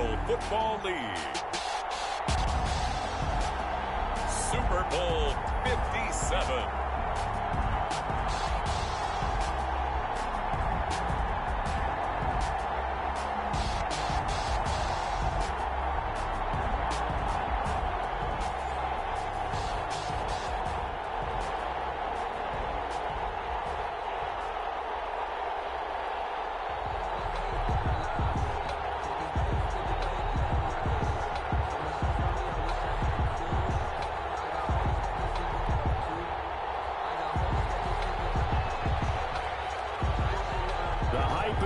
National Football League. Super Bowl 57.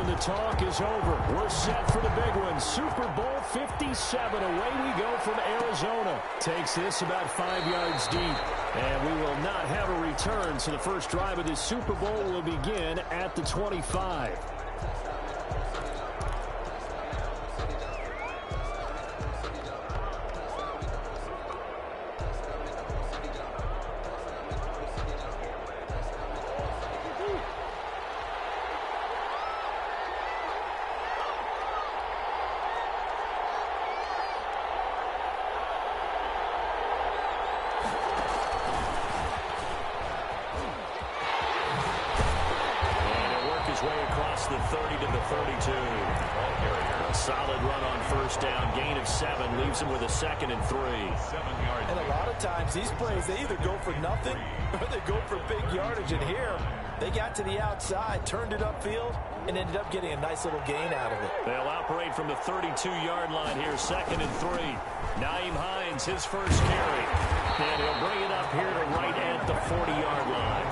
The talk is over. We're set for the big one. Super Bowl 57. Away we go from Arizona. Takes this about 5 yards deep. And we will not have a return, so the first drive of this Super Bowl will begin at the 25. The 30 to the 32. A solid run on first down. Gain of 7 leaves him with a 2nd and 3. 7-yard. And a lot of times these plays, they either go for nothing or they go for big yardage. And here, they got to the outside, turned it upfield, and ended up getting a nice little gain out of it. They'll operate from the 32-yard line here, 2nd and 3. Naeem Hines, his first carry. And he'll bring it up here to right at the 40-yard line.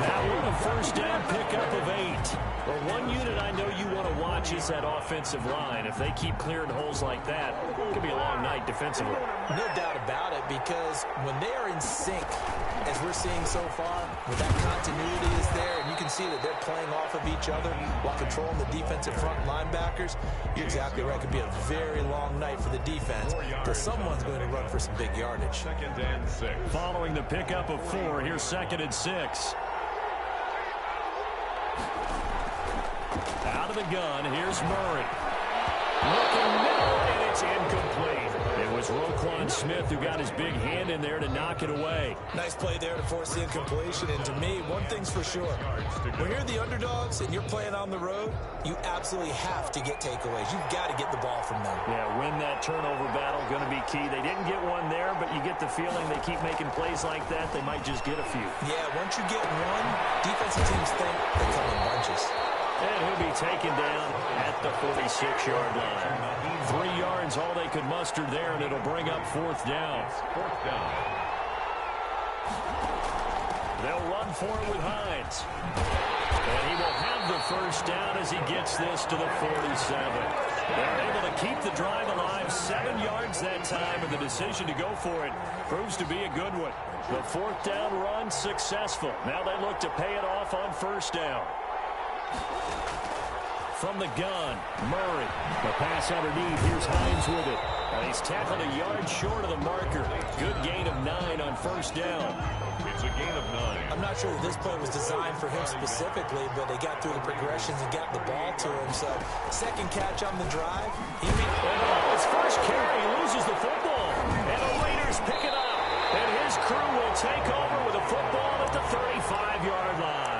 That one a first down pickup of 8. Well, one unit I know you want to watch is that offensive line. If they keep clearing holes like that, it could be a long night defensively. No doubt about it, because when they are in sync, as we're seeing so far, when that continuity is there, and you can see that they're playing off of each other while controlling the defensive front linebackers, you're exactly right. It could be a very long night for the defense, because someone's going to run for some big yardage. 2nd and 6. Following the pickup of 4, here's 2nd and 6. Out of the gun, here's Murray. Looking middle, and it's incomplete. It was Roquan Smith who got his big hand in there to knock it away. Nice play there to force the incompletion. And to me, one thing's for sure. When you're the underdogs and you're playing on the road, you absolutely have to get takeaways. You've got to get the ball from them. Yeah, win that turnover battle, going to be key. They didn't get one there, but you get the feeling they keep making plays like that, they might just get a few. Yeah, once you get one, defensive teams think they come in bunches. And he'll be taken down at the 46-yard line. 3 yards, all they could muster there, and it'll bring up 4th down. 4th down. They'll run for it with Hines. And he will have the first down as he gets this to the 47. They're able to keep the drive alive. 7 yards that time, and the decision to go for it proves to be a good one. The 4th down run successful. Now they look to pay it off on first down. From the gun, Murray. The pass underneath. Here's Hines with it. And he's tackled a yard short of the marker. Good gain of 9 on first down. It's a gain of 9. I'm not sure that this play was designed for him specifically, but they got through the progressions and got the ball to him. So, second catch on the drive. His first carry, he loses the football. And the Raiders pick it up. And his crew will take over with a football at the 35-yard line.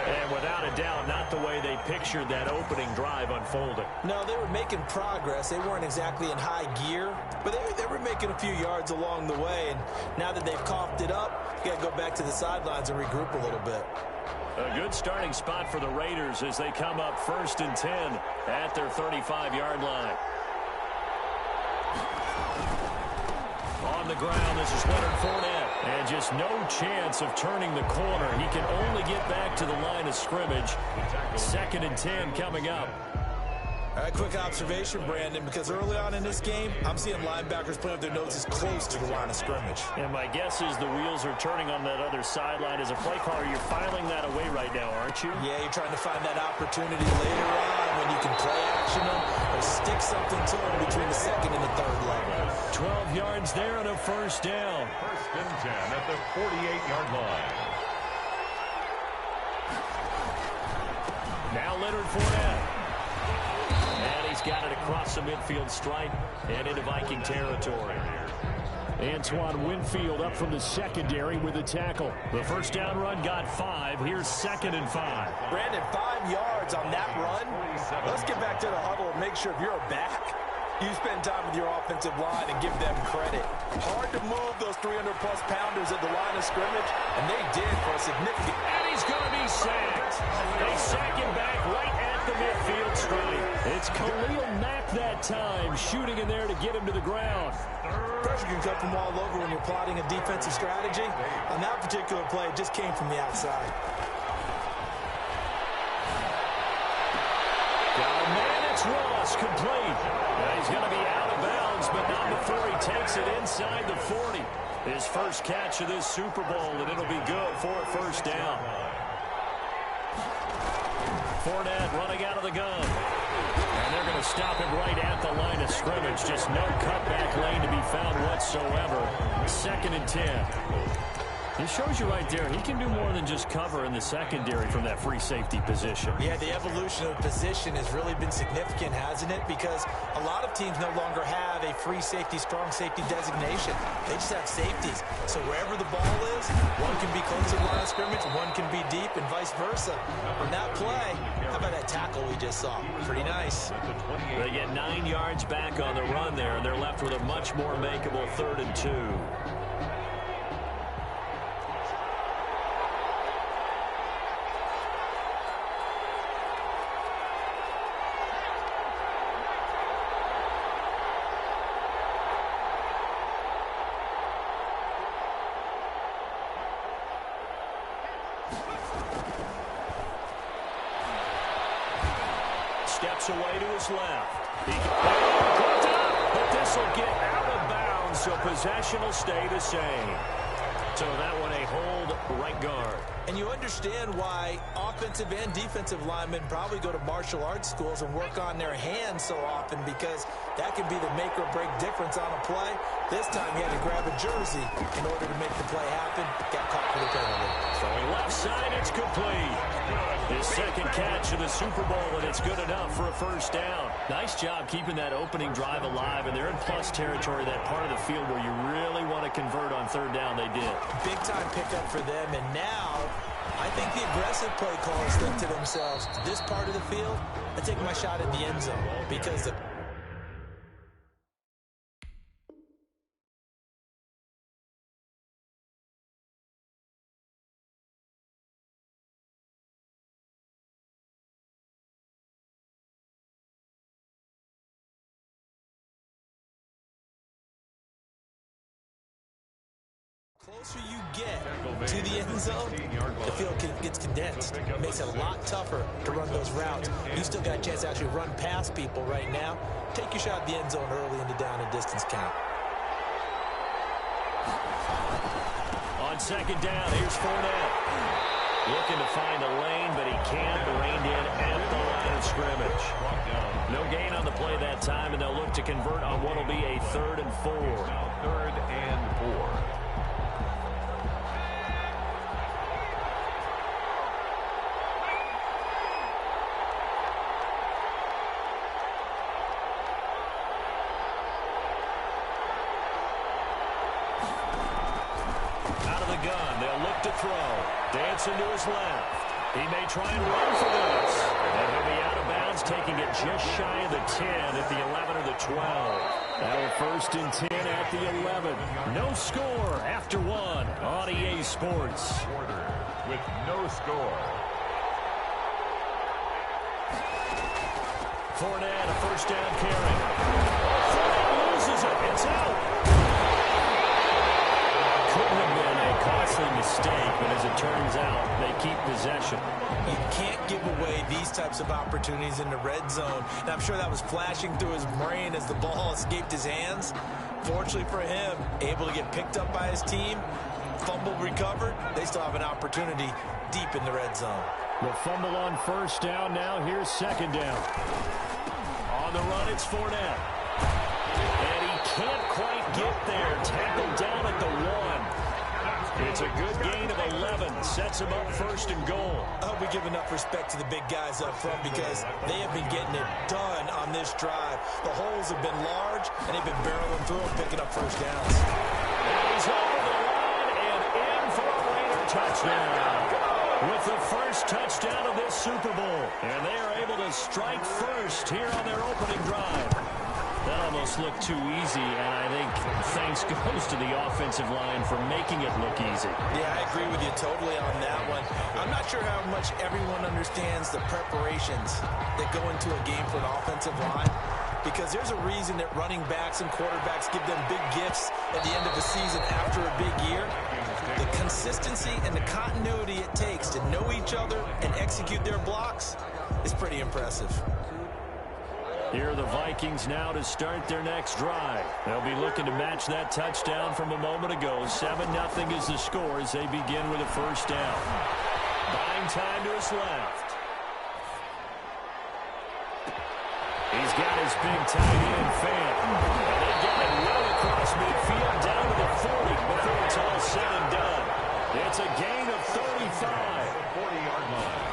And without a doubt, not the way they pictured that opening drive unfolding. No, they were making progress. They weren't exactly in high gear, but they were making a few yards along the way. And now that they've coughed it up, you got to go back to the sidelines and regroup a little bit. A good starting spot for the Raiders as they come up 1st and 10 at their 35-yard line. On the ground, this is Leonard Fournette. And just no chance of turning the corner. He can only get back to the line of scrimmage. 2nd and 10 coming up. All right, quick observation, Brandon, because early on in this game, I'm seeing linebackers playing with their noses close to the line of scrimmage. And my guess is the wheels are turning on that other sideline. As a play caller, you're filing that away right now, aren't you? Yeah, you're trying to find that opportunity later on when you can play action them or stick something to them between the 2nd and the 3rd level. 12 yards there and a first down. 1st and 10 at the 48-yard line. Now Leonard Fournette. And he he's got it across the midfield stripe and into Viking territory. Antoine Winfield up from the secondary with the tackle. The first down run got 5. Here's 2nd and 5. Brandon, 5 yards on that run. Let's get back to the huddle and make sure if you're a back, you spend time with your offensive line and give them credit. Hard to move those 300-plus pounders at the line of scrimmage, and they did for a significant... And he's going to be sacked. They sack him back right at the midfield stripe. It's Khalil Mack that time, shooting in there to get him to the ground. Pressure can come from all over when you're plotting a defensive strategy. On that particular play, it just came from the outside. Got a man, it's Ross, complete. Now he's going to be out of bounds, but not before he takes it inside the 40. His first catch of this Super Bowl, and it'll be good for a first down. Fournette running out of the gun. And they're going to stop him right at the line of scrimmage. Just no cutback lane to be found whatsoever. 2nd and 10. It shows you right there, he can do more than just cover in the secondary from that free safety position. Yeah, the evolution of position has really been significant, hasn't it? Because a lot of teams no longer have a free safety, strong safety designation. They just have safeties. So wherever the ball is, one can be close to the line of scrimmage, one can be deep, and vice versa. On that play, how about that tackle we just saw? Pretty nice. They get 9 yards back on the run there, and they're left with a much more makeable 3rd and 2. Steps away to his left. He clipped up, but this will get out of bounds, so possession will stay the same. So that one a hold right guard. And you understand why offensive and defensive linemen probably go to martial arts schools and work on their hands so often, because that can be the make or break difference on a play. This time he had to grab a jersey in order to make the play happen. Got caught for the penalty. Throwing left side, it's complete. His 2nd catch of the Super Bowl, and it's good enough for a first down. Nice job keeping that opening drive alive, and they're in plus territory, that part of the field where you really want to convert on 3rd down. They did. Big time pickup for them, and now I think the aggressive play callers think to themselves, this part of the field, I take my shot at the end zone, because the closer you get to the end zone, the field gets condensed. It makes it a lot tougher to run those routes. You still got a chance to actually run past people right now. Take your shot at the end zone early in the down and distance count. On 2nd down, here's Fournette. Looking to find a lane, but he can't. Reined in at the line of scrimmage. No gain on the play that time, and they'll look to convert on what will be a 3rd and 4. 3rd and 4. Dancing to his left. He may try and run for this. And he'll be out of bounds, taking it just shy of the 10 at the 11 or the 12. Now 1st and 10 at the 11. No score after 1 on EA Sports. With no score. Fournette, a first down carry. Fournette loses it. It's out. Couldn't have been a costly mistake, but as it turns out, they keep possession. You can't give away these types of opportunities in the red zone. And I'm sure that was flashing through his brain as the ball escaped his hands. Fortunately for him, able to get picked up by his team, fumble recovered. They still have an opportunity deep in the red zone. The fumble on first down. Now here's 2nd down. On the run, it's Fournette. And he can't quite get there. Tackled down at the 1. It's a good gain of 11. Sets him up first and goal. I hope we give enough respect to the big guys up front because they have been getting it done on this drive. The holes have been large, and they've been barreling through and picking up first downs. And he's over the line and in for a Raider touchdown. With the first touchdown of this Super Bowl. And they are able to strike first here on their opening drive. That almost looked too easy, and I think thanks goes to the offensive line for making it look easy. Yeah, I agree with you totally on that one. I'm not sure how much everyone understands the preparations that go into a game for an offensive line, because there's a reason that running backs and quarterbacks give them big gifts at the end of the season after a big year. The consistency and the continuity it takes to know each other and execute their blocks is pretty impressive. Here are the Vikings now to start their next drive. They'll be looking to match that touchdown from a moment ago. 7-0 is the score as they begin with a first down. Buying time to his left. He's got his big tight end fan. And they get it well across midfield down to the 40 before it's all said and done. It's a gain of 35. 40-yard line.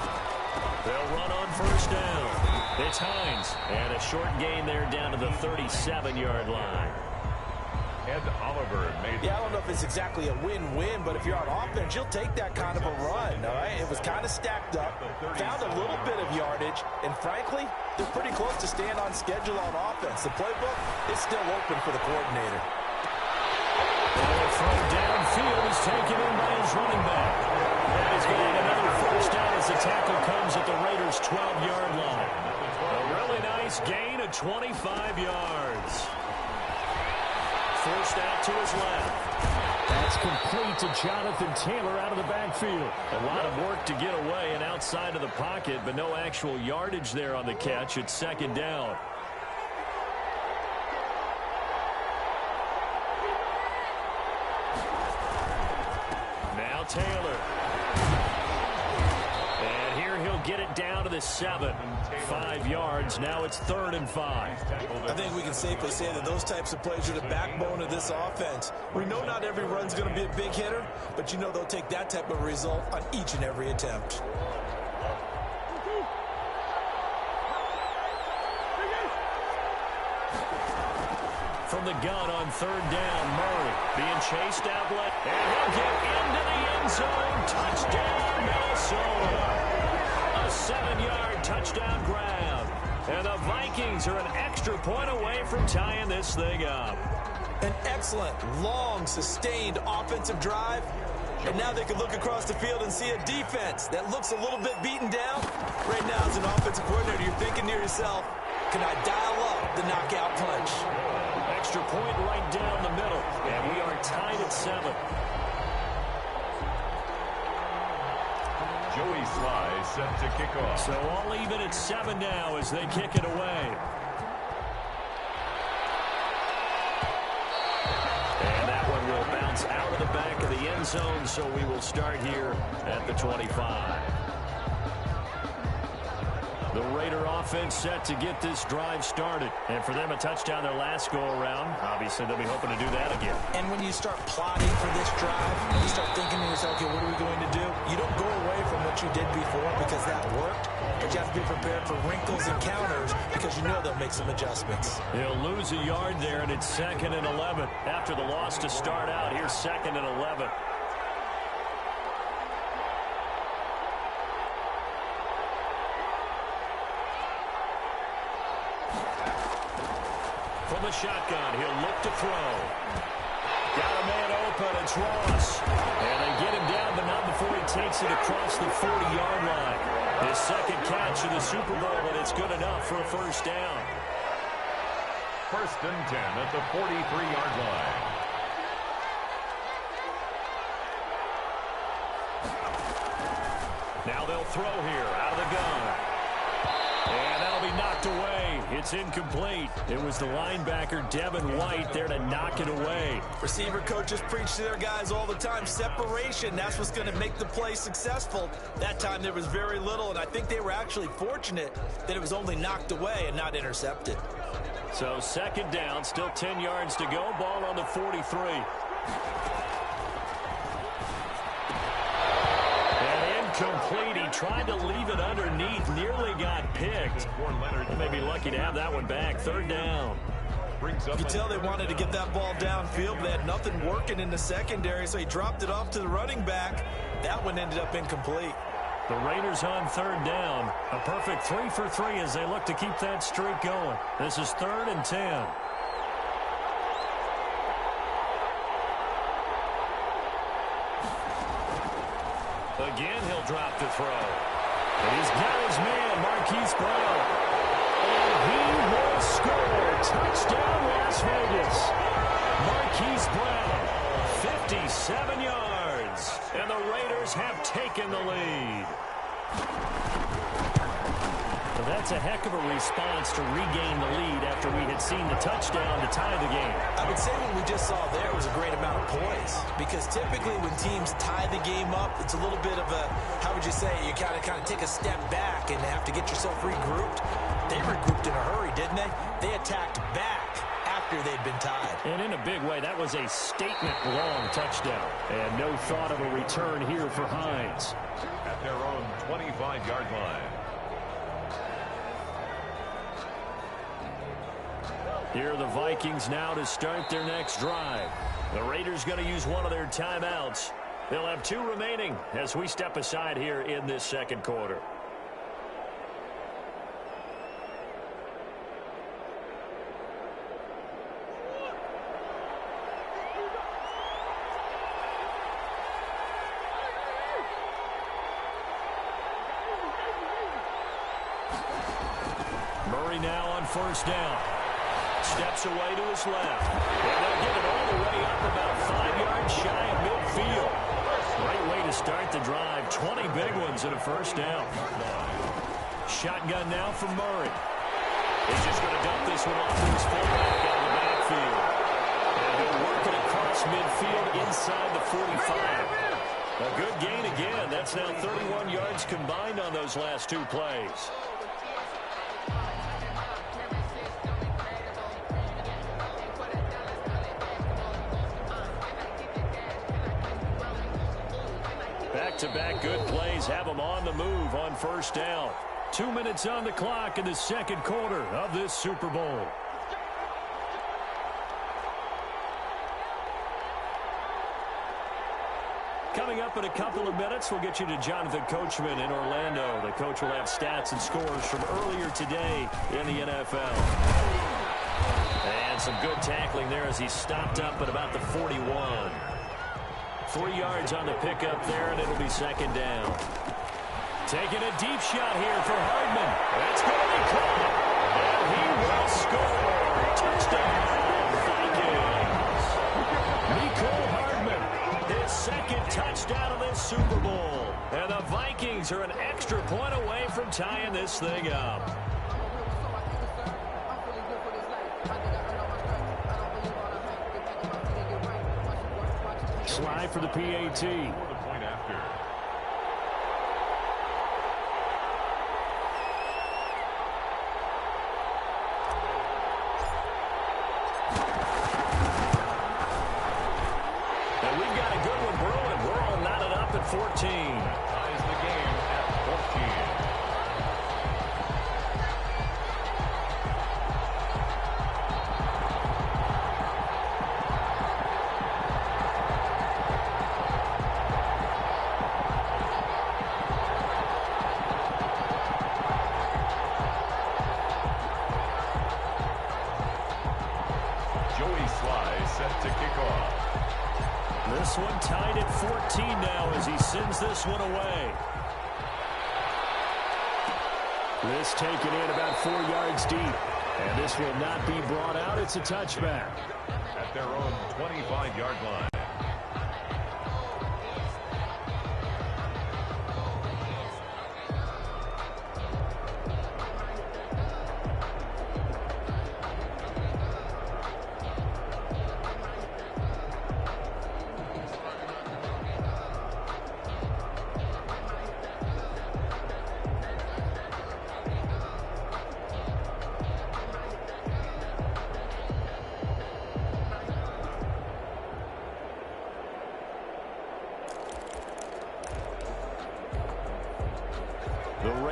They'll run on first down. It's Hines. And a short gain there down to the 37-yard line. Ed Oliver made Yeah, I don't know if it's exactly a win-win, but if you're on offense, you'll take that kind of a run, all right? It was kind of stacked up, found a little bit of yardage, and frankly, they're pretty close to staying on schedule on offense. The playbook is still open for the coordinator. The throw downfield is taken in by his running back. And he's going to have another first down as the tackle comes at the Raiders' 12-yard line. A really nice gain of 25 yards. Forced out to his left. That's complete to Jonathan Taylor out of the backfield. A lot of work to get away and outside of the pocket, but no actual yardage there on the catch. It's second down. Now Taylor. And here he'll get it down to the 7. 5 yards. Now it's 3rd and 5. I think we can safely say that those types of plays are the backbone of this offense. We know not every run's going to be a big hitter, but you know they'll take that type of result on each and every attempt. From the gun on 3rd down, Murray being chased outlet, and he'll get into the end zone. Touchdown, Minnesota. A 7-yard touchdown grab. And the Vikings are an extra point away from tying this thing up. An excellent, long, sustained offensive drive. And now they can look across the field and see a defense that looks a little bit beaten down. Right now, as an offensive coordinator, you're thinking to yourself, can I dial up the knockout punch? Extra point right down the middle. And we are tied at 7. Joey Sly set to kick off. So all even at 7 now as they kick it away. And that one will bounce out of the back of the end zone, so we will start here at the 25. The Raider offense set to get this drive started. And for them, a touchdown their last go-around. Obviously, they'll be hoping to do that again. And when you start plotting for this drive, you start thinking to yourself, okay, what are we going to do? You don't go away from what you did before because that worked. But you have to be prepared for wrinkles and counters because you know they'll make some adjustments. He'll lose a yard there, and it's 2nd and 11. After the loss to start out, here's 2nd and 11. From the shotgun, he'll look to throw. Got a man open, it's Ross. And they get him down, but not before he takes it across the 40-yard line. His second catch of the Super Bowl, and it's good enough for a first down. 1st and 10 at the 43-yard line. Now they'll throw here out of the gun. And that'll be knocked away. It's incomplete. It was the linebacker, Devin White, there to knock it away. Receiver coaches preach to their guys all the time. Separation, that's what's going to make the play successful. That time there was very little, and I think they were actually fortunate that it was only knocked away and not intercepted. So 2nd down, still 10 yards to go. Ball on the 43. Incomplete. He tried to leave it underneath. Nearly got picked. They may be lucky to have that one back. Third down. You can tell they wanted to get that ball downfield, but they had nothing working in the secondary, so he dropped it off to the running back. That one ended up incomplete. The Raiders on third down. A perfect 3 for 3 as they look to keep that streak going. This is 3rd and 10. Again, he'll drop the throw. And he's got his man, Marquise Brown. And he will score. Touchdown, Las Vegas. Marquise Brown, 57 yards. And the Raiders have taken the lead. Well, that's a heck of a response to regain the lead after we had seen the touchdown to tie the game. I would say what we just saw there was a great amount of poise, because typically when teams tie the game up, it's a little bit of a, how would you say, you kind of take a step back and have to get yourself regrouped. They regrouped in a hurry, didn't they? They attacked back after they'd been tied. And in a big way, that was a statement-long touchdown. And no thought of a return here for Hines. At their own 25-yard line. Here are the Vikings now to start their next drive. The Raiders going to use one of their timeouts. They'll have 2 remaining as we step aside here in this second quarter. Murray now on first down. Steps away to his left. And they'll get it all the way up about 5 yards shy of midfield. Great way to start the drive. 20 big ones and a first down. Shotgun now from Murray. He's just going to dump this one off to his fullback out of the backfield. And he'll work it across midfield inside the 45. A good gain again. That's now 31 yards combined on those last 2 plays. Back-to-back good plays have them on the move on first down. 2 minutes on the clock in the second quarter of this Super Bowl. Coming up in a couple of minutes, we'll get you to Jonathan Coachman in Orlando. The coach will have stats and scores from earlier today in the NFL. And some good tackling there as he stopped up at about the 41. 3 yards on the pickup there, and it'll be second down. Taking a deep shot here for Hardman. That's going to be caught. And he will score. Touchdown, Vikings. Mecole Hardman, his second touchdown of this Super Bowl. And the Vikings are an extra point away from tying this thing up. Slide for the PAT. For the point after. And we've got a good one brewing. We're all knotted up at 14. Ties the game at 14. This one tied at 14 now as he sends this one away. This taken in about 4 yards deep. And this will not be brought out. It's a touchback. At their own 25-yard line.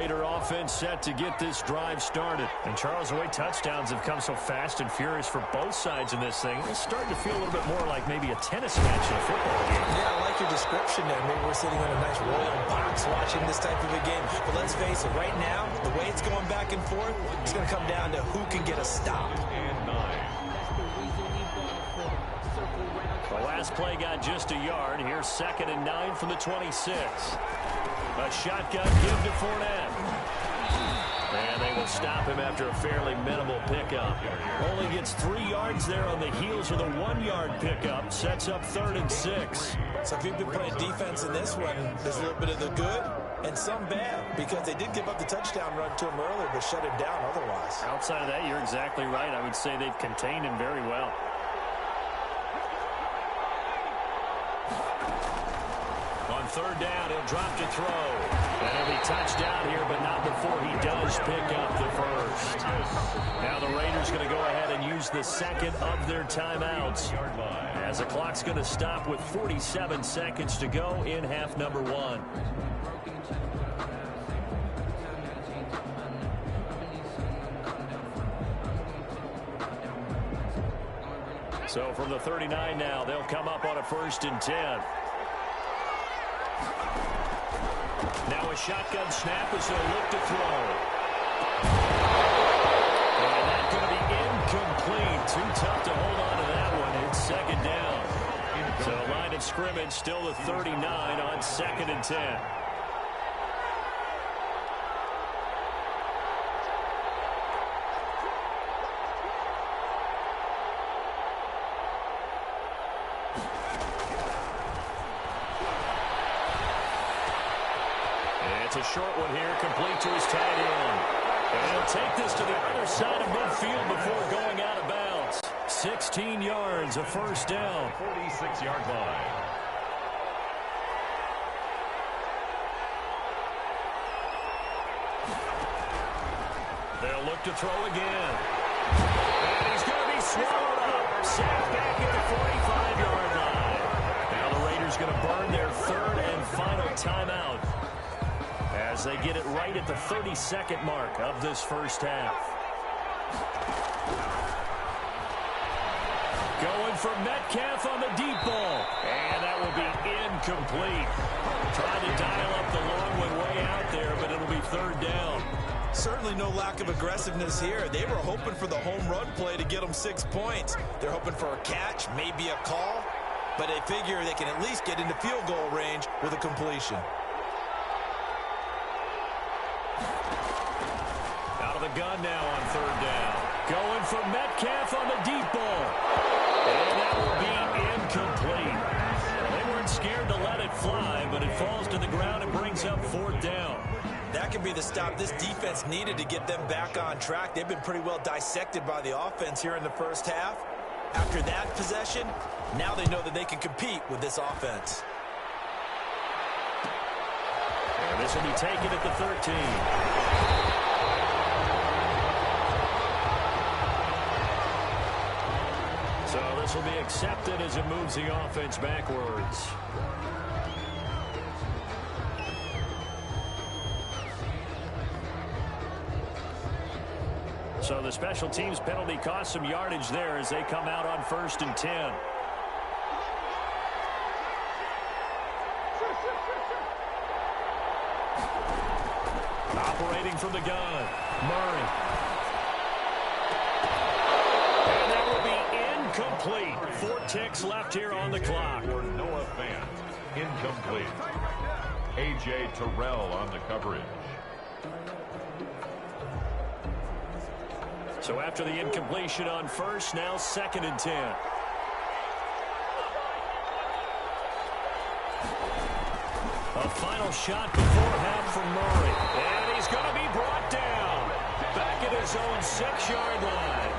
Raider offense set to get this drive started. And Charles, the way touchdowns have come so fast and furious for both sides in this thing, it's starting to feel a little bit more like maybe a tennis match in a football game. Yeah, I like your description there. Maybe we're sitting in a nice royal box watching this type of a game. But let's face it, right now, the way it's going back and forth, it's going to come down to who can get a stop. And 9. The last play got just a yard. Here's 2nd and 9 from the 26. A shotgun give to Fournette. And they will stop him after a fairly minimal pickup. Only gets 3 yards there on the heels of the 1-yard pickup. Sets up 3rd and 6. So if you've been playing defense in this one, there's a little bit of the good and some bad, because they did give up the touchdown run to him earlier, but shut him down otherwise. Outside of that, you're exactly right. I would say they've contained him very well. On 3rd down, he'll drop to throw. And he'll be touchdown here, but not before he does pick up the first. Now the Raiders going to go ahead and use the 2nd of their timeouts, as the clock's going to stop with 47 seconds to go in half number 1. So from the 39 now, they'll come up on a 1st and 10. Now a shotgun snap as they'll look to throw. And that's going to be incomplete. Too tough to hold on to that one. It's 2nd down. So line of scrimmage still the 39 on 2nd and 10. It's a short one here, complete to his tight end. And he'll take this to the other side of midfield before going out of bounds. 16 yards, a 1st down. 46-yard line. They'll look to throw again. And he's going to be swallowed up. Sacked back at the 45-yard line. Now the Raiders going to burn their 3rd and final timeout, as they get it right at the 32nd mark of this first half. Going for Metcalf on the deep ball. And that will be incomplete. Trying to dial up the long one way out there, but it'll be 3rd down. Certainly no lack of aggressiveness here. They were hoping for the home run play to get them 6 points. They're hoping for a catch, maybe a call, but they figure they can at least get into field goal range with a completion. The gun now on 3rd down. Going for Metcalf on the deep ball. And that will be incomplete. They weren't scared to let it fly, but it falls to the ground and brings up 4th down. That could be the stop this defense needed to get them back on track. They've been pretty well dissected by the offense here in the first half. After that possession, now they know that they can compete with this offense. And this will be taken at the 13. So this will be accepted as it moves the offense backwards. So the special teams penalty cost some yardage there as they come out on 1st and 10. Operating from the gun, Murray. And that will be incomplete. 4 ticks left here on the clock. For Noah Fant, incomplete. A.J. Terrell on the coverage. So after the incompletion on 1st, now 2nd and 10. A final shot before half from Murray. And he's going to be brought down back at his own 6-yard line.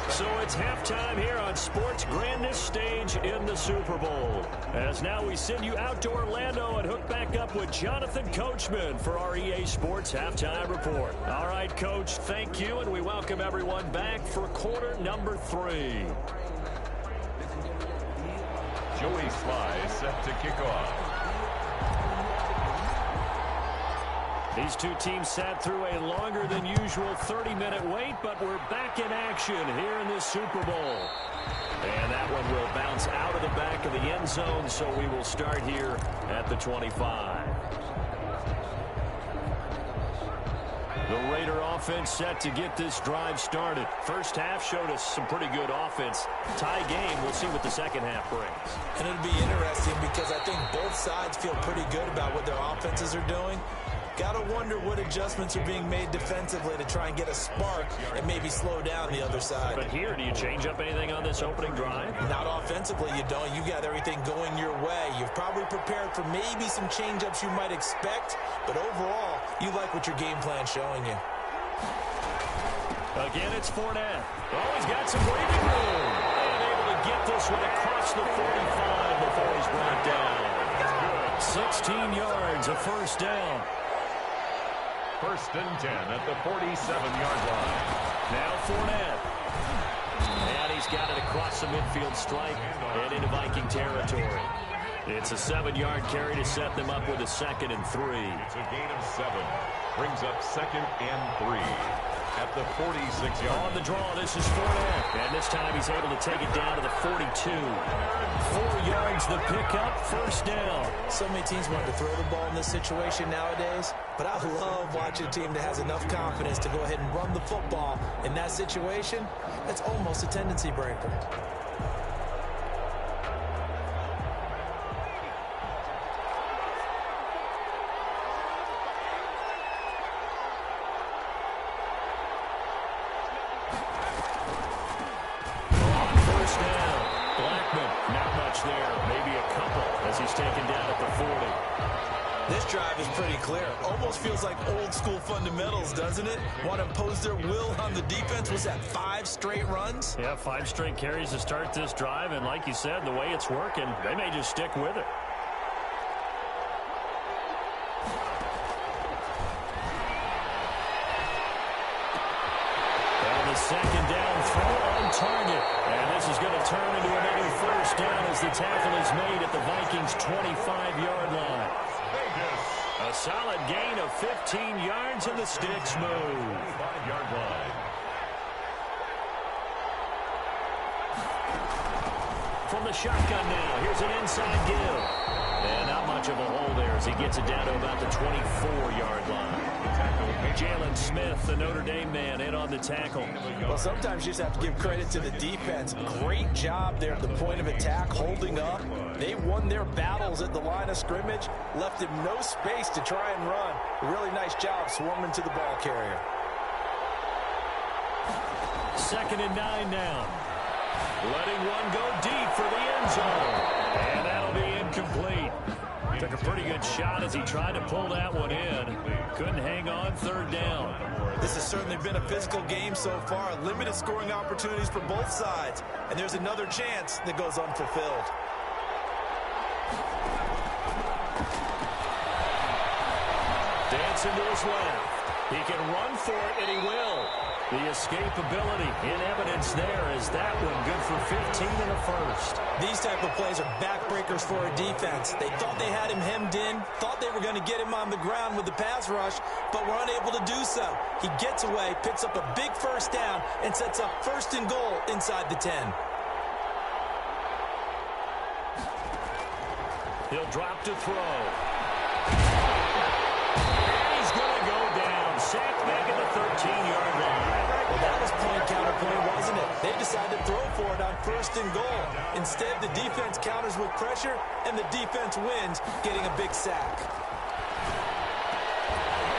So it's halftime here on sports' grandest stage in the Super Bowl. As now we send you out to Orlando and hook back up with Jonathan Coachman for our EA Sports Halftime Report. All right, Coach, thank you, and we welcome everyone back for quarter number 3. Joey Sly set to kick off. These two teams sat through a longer than usual 30-minute wait, but we're back in action here in this Super Bowl. And that one will bounce out of the back of the end zone, so we will start here at the 25. The Raider offense set to get this drive started. First half showed us some pretty good offense. Tie game, we'll see what the second half brings. And it'll be interesting because I think both sides feel pretty good about what their offenses are doing. Gotta wonder what adjustments are being made defensively to try and get a spark and maybe slow down the other side. But here, do you change up anything on this opening drive? Not offensively, you don't. You got everything going your way. You've probably prepared for maybe some change-ups you might expect, but overall, you like what your game plan's showing you. Again, it's Fournette. Oh, he's got some breathing room. And able to get this one across the 45 before he's brought down. 16 yards, a first down. First and 10 at the 47-yard line. Now Fournette. And he's got it across the midfield stripe and into Viking territory. It's a 7-yard carry to set them up with a 2nd and 3. It's a gain of 7. Brings up 2nd and 3 at the 46-yard. On the draw, this is Fournette. And this time he's able to take it down to the 42. 4 yards the pickup, first down. So many teams want to throw the ball in this situation nowadays, but I love watching a team that has enough confidence to go ahead and run the football. In that situation, that's almost a tendency breaker. This drive is pretty clear. Almost feels like old school fundamentals, doesn't it? Want to impose their will on the defense. Was that 5 straight runs? Yeah, 5 straight carries to start this drive. And like you said, the way it's working, they may just stick with it. And the second down throw on target. And this is going to turn into another first down as the tackle is made at the Vikings' 25-yard line. A solid gain of 15 yards and the sticks move. 5-yard line. From the shotgun now, here's an inside give. And not much of a hole there as he gets it down to about the 24-yard line. Jalen Smith, the Notre Dame man, in on the tackle. Well, sometimes you just have to give credit to the defense. Great job there at the point of attack, holding up. They won their battles at the line of scrimmage, left him no space to try and run. A really nice job swarming to the ball carrier. 2nd and 9 now. Letting one go deep for the end zone. And that'll be incomplete. Took a pretty good shot as he tried to pull that one in. Couldn't hang on, 3rd down. This has certainly been a physical game so far. Limited scoring opportunities for both sides. And there's another chance that goes unfulfilled. Dancing to his left. He can run for it, and he will. The escapability in evidence there is that one good for 15 in the first. These type of plays are backbreakers for a defense. They thought they had him hemmed in, thought they were going to get him on the ground with the pass rush, but were unable to do so. He gets away, picks up a big first down, and sets up 1st and goal inside the 10. He'll drop to throw. He's going to go down. Sacked back at the 13-yard line. Well, that was point counterpoint, wasn't it? They decided to throw for it on 1st and goal. Instead, the defense counters with pressure, and the defense wins, getting a big sack.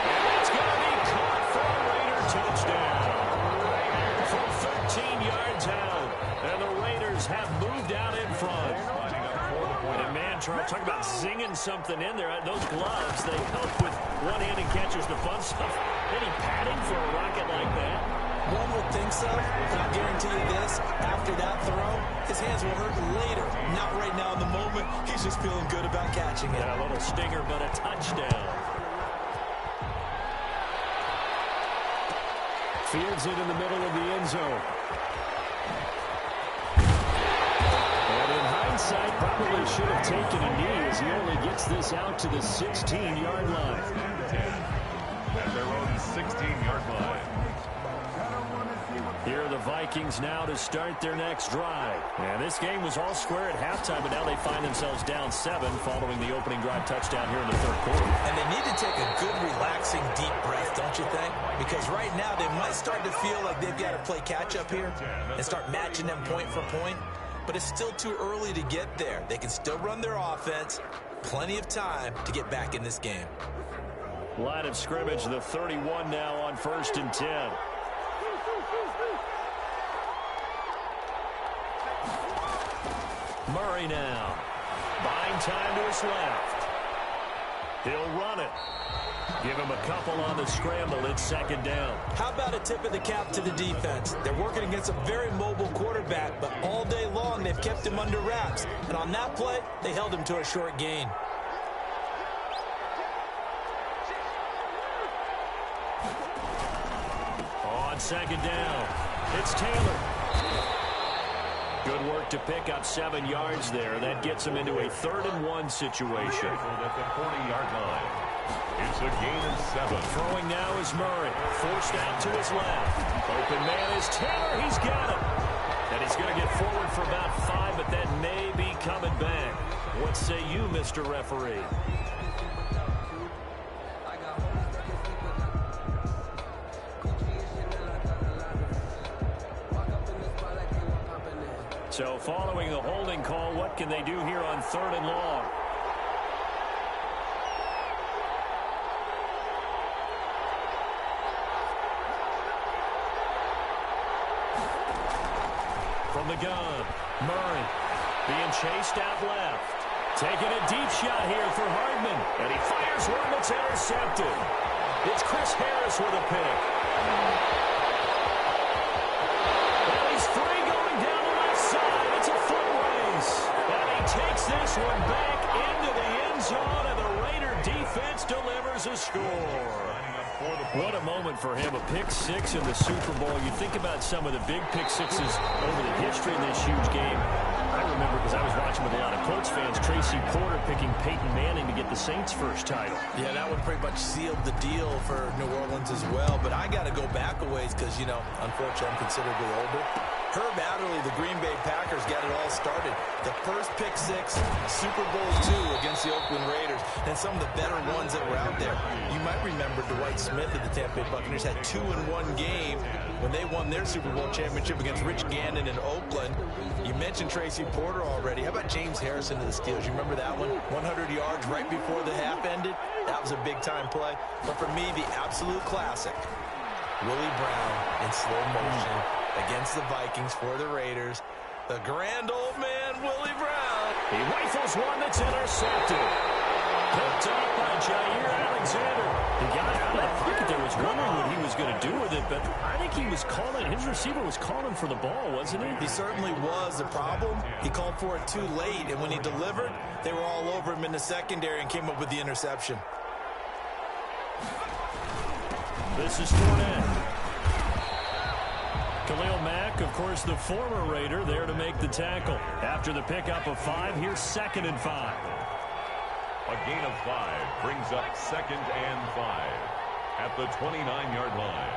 And it's going to be caught for a Raider touchdown. From 13 yards out, and the Raiders have moved out in front. And man, Charles, talk about zinging something in there. Those gloves, they help with one-handed catchers, the fun stuff. Any padding for a rocket like that? One would think so, but I'll guarantee you this, after that throw, his hands will hurt later. Not right now in the moment. He's just feeling good about catching it. Yeah, a little stinger, but a touchdown. Fields it in the middle of the end zone. And in hindsight, probably should have taken a knee as he only gets this out to the 16-yard line. at their own 16-yard line. Here are the Vikings now to start their next drive. And this game was all square at halftime, but now they find themselves down 7 following the opening drive touchdown here in the third quarter. And they need to take a good, relaxing, deep breath, don't you think? Because right now they might start to feel like they've got to play catch-up here and start matching them point for point. But it's still too early to get there. They can still run their offense. Plenty of time to get back in this game. Line of scrimmage, the 31 now on 1st and 10. Murray now. Buying time to his left. He'll run it. Give him a couple on the scramble. It's 2nd down. How about a tip of the cap to the defense? They're working against a very mobile quarterback, but all day long they've kept him under wraps. And on that play, they held him to a short gain. On 2nd down, it's Taylor. Good work to pick up 7 yards there. That gets him into a 3rd and 1 situation. At the 40-yard line. It's a gain of 7. Throwing now is Murray. Forced out to his left. Open man is Taylor. He's got it. And he's going to get forward for about 5, but that may be coming back. What say you, Mr. Referee? So following the holding call, what can they do here on 3rd and long? From the gun, Murray being chased out left. Taking a deep shot here for Hardman. And he fires one that's intercepted. It's Chris Harris with a pick. And he's free going down the left side. It's a foot race. And he takes this one back into the end zone, and the Raider defense delivers a score. What a moment for him, a pick 6 in the Super Bowl. You think about some of the big pick 6s over the history of this huge game. I remember, because I was watching with a lot of Colts fans, Tracy Porter picking Peyton Manning to get the Saints' first title. Yeah, that one pretty much sealed the deal for New Orleans as well. But I got to go back a ways because, you know, unfortunately I'm considerably older. Herb Adderley, the Green Bay Packers, got it all started. The first pick 6, Super Bowl II against the Oakland Raiders, and some of the better ones that were out there. You might remember Dwight Smith of the Tampa Bay Buccaneers had 2-in-1 game when they won their Super Bowl championship against Rich Gannon in Oakland. You mentioned Tracy Porter already. How about James Harrison of the Steelers? You remember that one? 100 yards right before the half ended. That was a big-time play. But for me, the absolute classic, Willie Brown in slow motion against the Vikings for the Raiders. The grand old man, Willie Brown. He rifles one that's intercepted. Picked up by Jair Alexander. He got out of the pocket there, was wondering what he was going to do with it, but I think he was calling, his receiver was calling for the ball, wasn't he? He certainly was. The problem, he called for it too late, and when he delivered, they were all over him in the secondary and came up with the interception. This is Fournette. Khalil Mack, of course, the former Raider, there to make the tackle. After the pickup of 5, here's 2nd and 5. A gain of 5 brings up 2nd and 5 at the 29-yard line.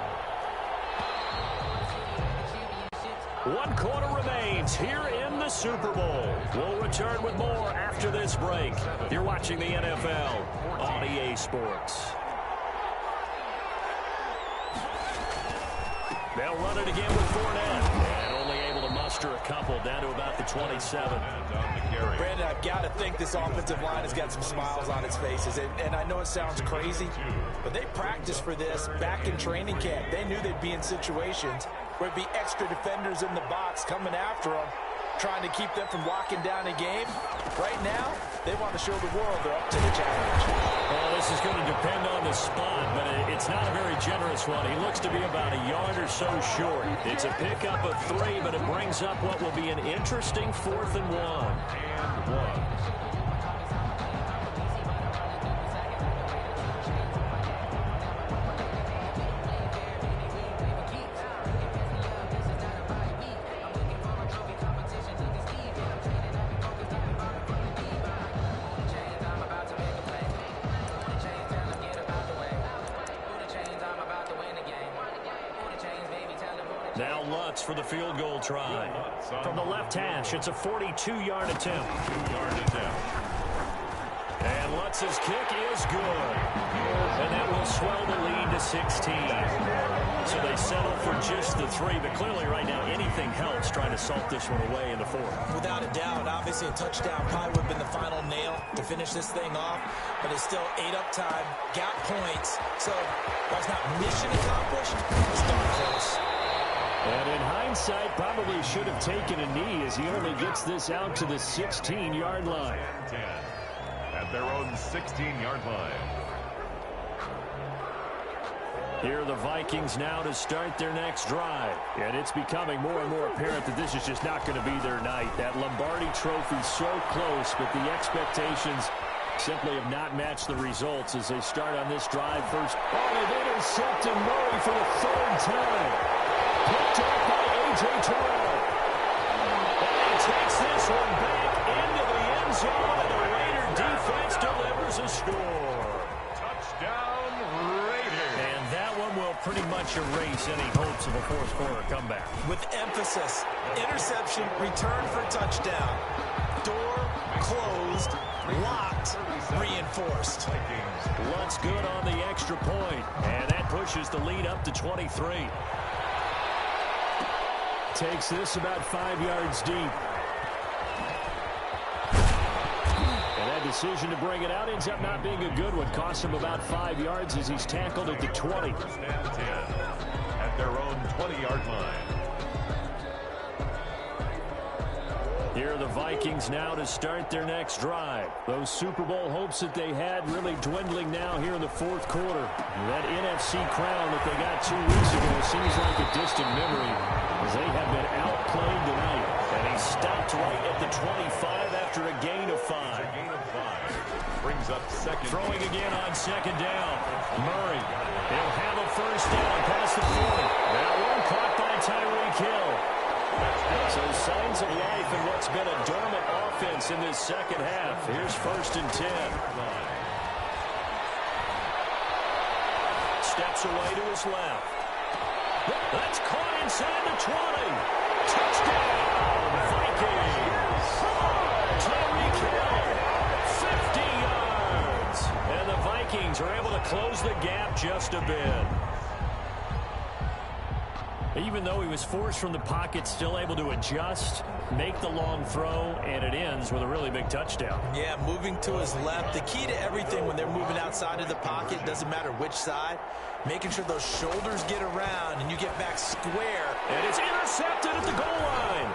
1 quarter remains here in the Super Bowl. We'll return with more after this break. You're watching the NFL on EA Sports. They'll run it again with Fournette. And only able to muster a couple down to about the 27. Brandon, I've got to think this offensive line has got some smiles on its faces. And I know it sounds crazy, but they practiced for this back in training camp. They knew they'd be in situations where it'd be extra defenders in the box coming after them, trying to keep them from locking down a game. Right now, they want to show the world they're up to the challenge. Well, this is going to depend on the spot, but it's not a very generous one. He looks to be about a yard or so short. It's a pickup of 3, but it brings up what will be an interesting 4th and 1. Now Lutz for the field goal try. From the left hash, it's a 42-yard attempt. And Lutz's kick is good. And that will swell the lead to 16. So they settle for just the 3. But clearly right now anything helps trying to salt this one away in the 4th. Without a doubt, obviously a touchdown probably would have been the final nail to finish this thing off. But it's still 8 up time, got points. So while it's not mission accomplished, it's darn close. And in hindsight, probably should have taken a knee as he only gets this out to the 16-yard line. At their own 16-yard line. Here are the Vikings now to start their next drive. And it's becoming more and more apparent that this is just not going to be their night. That Lombardi trophy so close, but the expectations simply have not matched the results as they start on this drive first. Oh, they've intercepted Murray for the 3rd time. Picked up by A.J. Terrell. And he takes this one back into the end zone, and the Raider defense delivers a score. Touchdown, Raiders. And that one will pretty much erase any hopes of a 4th quarter comeback. With emphasis, interception, return for touchdown. Door closed, locked, reinforced. Lutz good on the extra point, and that pushes the lead up to 23. Takes this about 5 yards deep. And that decision to bring it out ends up not being a good one. Costs him about 5 yards as he's tackled at the 20. At their own 20-yard line. Here are the Vikings now to start their next drive. Those Super Bowl hopes that they had really dwindling now here in the 4th quarter. That NFC crown that they got 2 weeks ago seems like a distant memory as they have been outplayed tonight. And he stopped right at the 25 after a gain of 5. Brings up second. Throwing again on 2nd down. Murray. He'll have a 1st down past the 40. That one caught by Tyreek Hill. So signs of life in what's been a dormant offense in this 2nd half. Here's 1st and 10. Steps away to his left. That's caught inside the 20. Touchdown, Vikings. Tyreek Hill, 50 yards. And the Vikings are able to close the gap just a bit. Even though he was forced from the pocket, still able to adjust, make the long throw, and it ends with a really big touchdown. Yeah, moving to his left. The key to everything when they're moving outside of the pocket, doesn't matter which side, making sure those shoulders get around and you get back square. And it's intercepted at the goal line.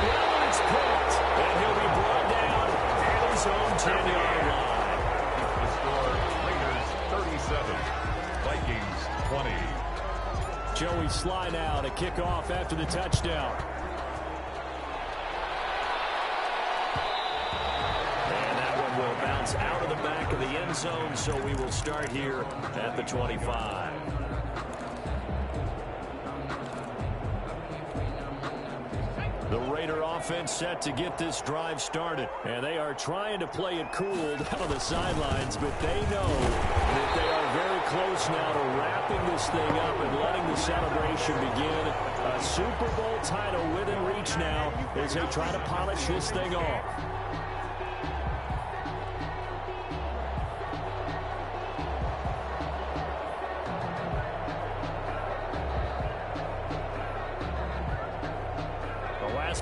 Well, it's picked. And he'll be brought down at his own 10-yard line. The score, Raiders 37, Vikings 20. Joey Sly now to kick off after the touchdown. And that one will bounce out of the back of the end zone, so we will start here at the 25. The Raider offense set to get this drive started. And they are trying to play it cool down on the sidelines, but they know that they are very close now to wrapping this thing up and letting the celebration begin. A Super Bowl title within reach now as they try to polish this thing off.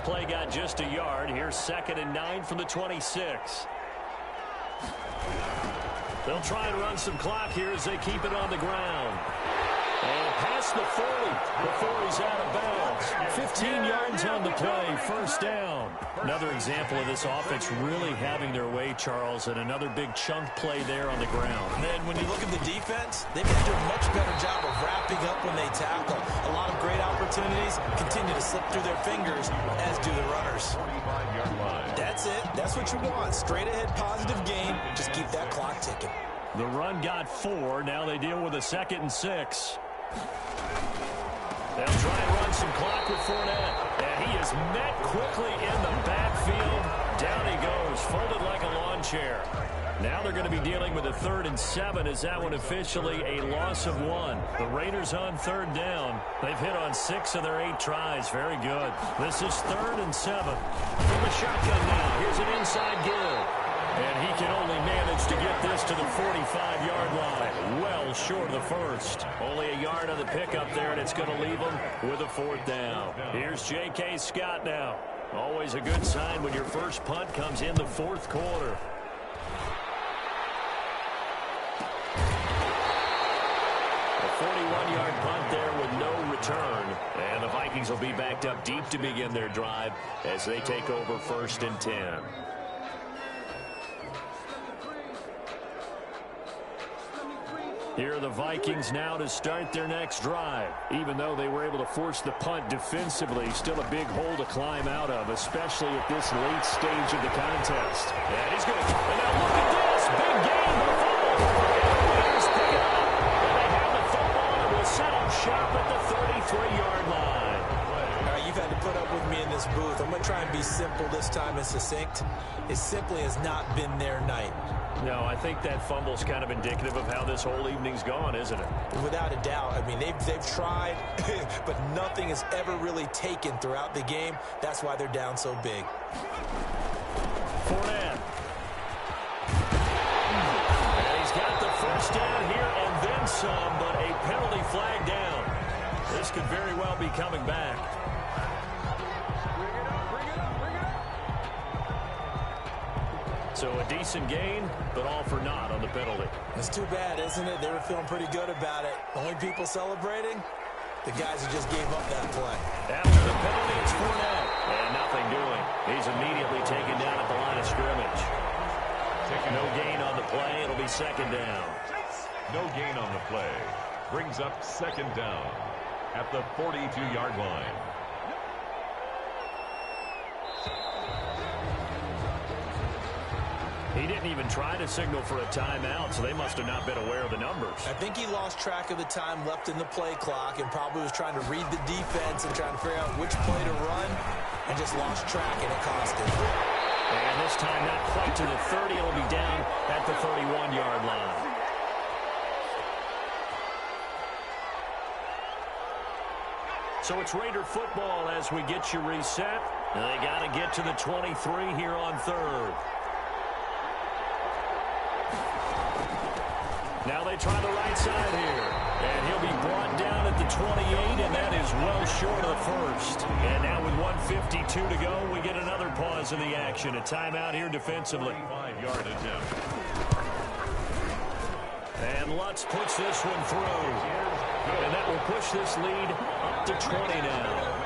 Play got just a yard. Here's 2nd and 9 from the 26. They'll try and run some clock here as they keep it on the ground. And past the 40 before he's out of bounds. 15 yards on the play, 1st down. Another example of this offense really having their way, Charles, and another big chunk play there on the ground. And then when you look at the defense, they've been doing a much better job of wrapping up when they tackle. A lot of great opportunities continue to slip through their fingers, as do the runners. That's it. That's what you want. Straight ahead positive gain. Just keep that clock ticking. The run got 4. Now they deal with a 2nd and 6. They'll try and run some clock with Fournette. And he is met quickly in the backfield. Down he goes, folded like a lawn chair. Now they're going to be dealing with a 3rd and 7. Is that one officially a loss of 1? The Raiders on 3rd down. They've hit on 6 of their 8 tries. Very good. This is 3rd and 7. From the shotgun now. Here's an inside give. And he can only manage to get this to the 45-yard line. Well short of the first. Only a yard on the pickup there, and it's going to leave him with a 4th down. Here's J.K. Scott now. Always a good sign when your first punt comes in the 4th quarter. A 41-yard punt there with no return. And the Vikings will be backed up deep to begin their drive as they take over 1st and 10. Here are the Vikings now to start their next drive. Even though they were able to force the punt defensively, still a big hole to climb out of, especially at this late stage of the contest. And he's going to... And now look at this! Big game! The fumble! And the Raiders pick it up. And they have the football and will set up shop at the 33-yard line. All right, you've had to put up with me in this booth. I'm going to try and be simple this time and succinct. It simply has not been their night. No, I think that fumble's kind of indicative of how this whole evening's gone, isn't it? Without a doubt. I mean, they've tried, but nothing has ever really taken throughout the game. That's why they're down so big. Fournette. And he's got the first down here and then some, but a penalty flag down. This could very well be coming back. So a decent gain, but all for naught on the penalty. It's too bad, isn't it? They were feeling pretty good about it. Only people celebrating? The guys who just gave up that play. After the penalty, it's Fournette. And nothing doing. He's immediately taken down at the line of scrimmage. No gain on the play. It'll be 2nd down. No gain on the play. Brings up 2nd down at the 42-yard line. He didn't even try to signal for a timeout, so they must have not been aware of the numbers. I think he lost track of the time left in the play clock and probably was trying to read the defense and trying to figure out which play to run and just lost track, and it cost him. And this time not quite to the 30. It'll be down at the 31-yard line. So it's Raider football as we get you reset. And they got to get to the 23 here on 3rd. Now they try the right side here. And he'll be brought down at the 28, and that is well short of the first. And now with 1:52 to go, we get another pause in the action. A timeout here defensively. 5-yard attempt. And Lutz puts this one through. And that will push this lead up to 20 now.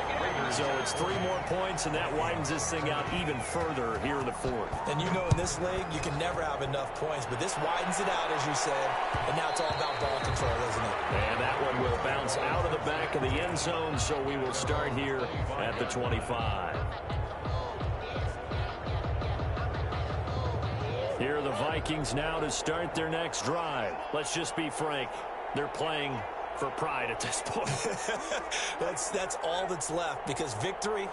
So it's 3 more points, and that widens this thing out even further here in the 4th. And you know in this league, you can never have enough points, but this widens it out, as you said, and now it's all about ball control, isn't it? And that one will bounce out of the back of the end zone, so we will start here at the 25. Here are the Vikings now to start their next drive. Let's just be frank. They're playing for pride at this point. That's all that's left, because victory,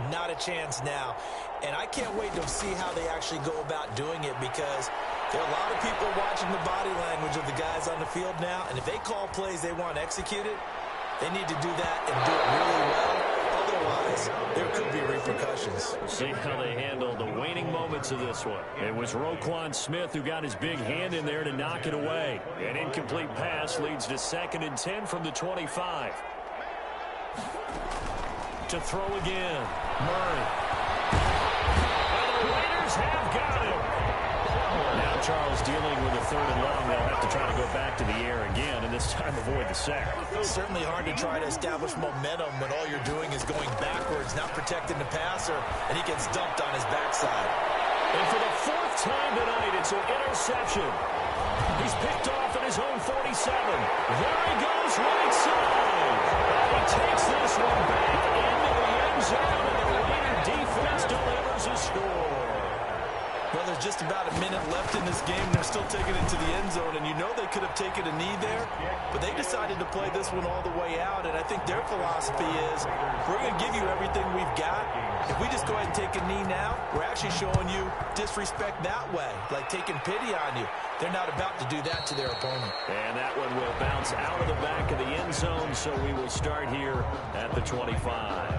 not a chance now. And I can't wait to see how they actually go about doing it, because there are a lot of people watching the body language of the guys on the field now, and if they call plays they want executed, they need to do that and do it really well. Otherwise, there could be repercussions. We'll see how they handle the waning moments of this one. It was Roquan Smith who got his big hand in there to knock it away. An incomplete pass leads to 2nd and 10 from the 25. To throw again. Murray. And the Raiders have got him. Now Charles dealing with a 3rd and long. They'll have to try to go back to the air again, and this time avoid the sack. It's certainly hard to try to establish momentum when all you're doing is going backwards, not protecting the passer, and he gets dumped on his backside. And for the 4th time tonight, it's an interception. He's picked off at his own 47. There he goes, right side. And he takes this one back into the end zone, and the Raider defense delivers a score. Well, there's There's just about a minute left in this game. They're still taking it to the end zone, and you know they could have taken a knee there, but they decided to play this one all the way out, and I think their philosophy is, we're going to give you everything we've got. If we just go ahead and take a knee now, we're actually showing you disrespect that way, like taking pity on you. They're not about to do that to their opponent. And that one will bounce out of the back of the end zone, so we will start here at the 25.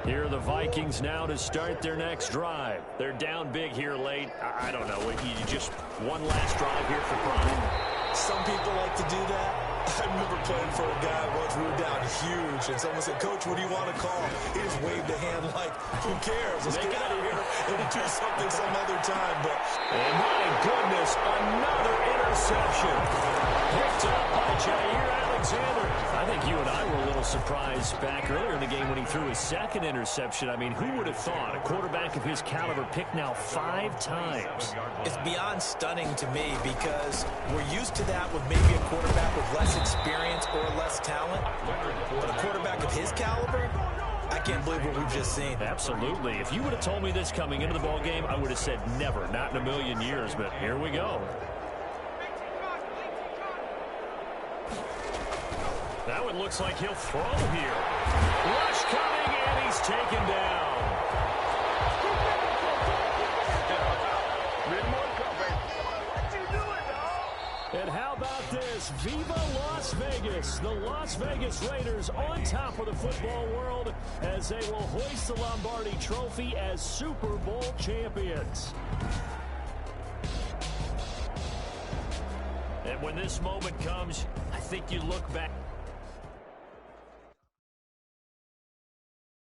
Here are the Vikings now to start their next drive. They're down big here late. I don't know. You just one last drive here for Prime. Some people like to do that. I remember playing for a guy once. We were down huge, and someone said, "Coach, what do you want to call?" He just waved a hand like, "Who cares? Let's get out of here and do something some other time." But and my goodness, another interception. Picked up by Jair Alexander. I think you and I were a little surprised back earlier in the game when he threw his second interception. I mean, who would have thought a quarterback of his caliber picked now 5 times? It's beyond stunning to me because we're used to that with maybe a quarterback with less experience or less talent. But a quarterback of his caliber, I can't believe what we've just seen. Absolutely. If you would have told me this coming into the ball game, I would have said never, not in a million years. But here we go. That one looks like he'll throw here. Rush coming, and he's taken down. And how about this? Viva Las Vegas. The Las Vegas Raiders on top of the football world as they will hoist the Lombardi Trophy as Super Bowl champions. And when this moment comes, I think you look back.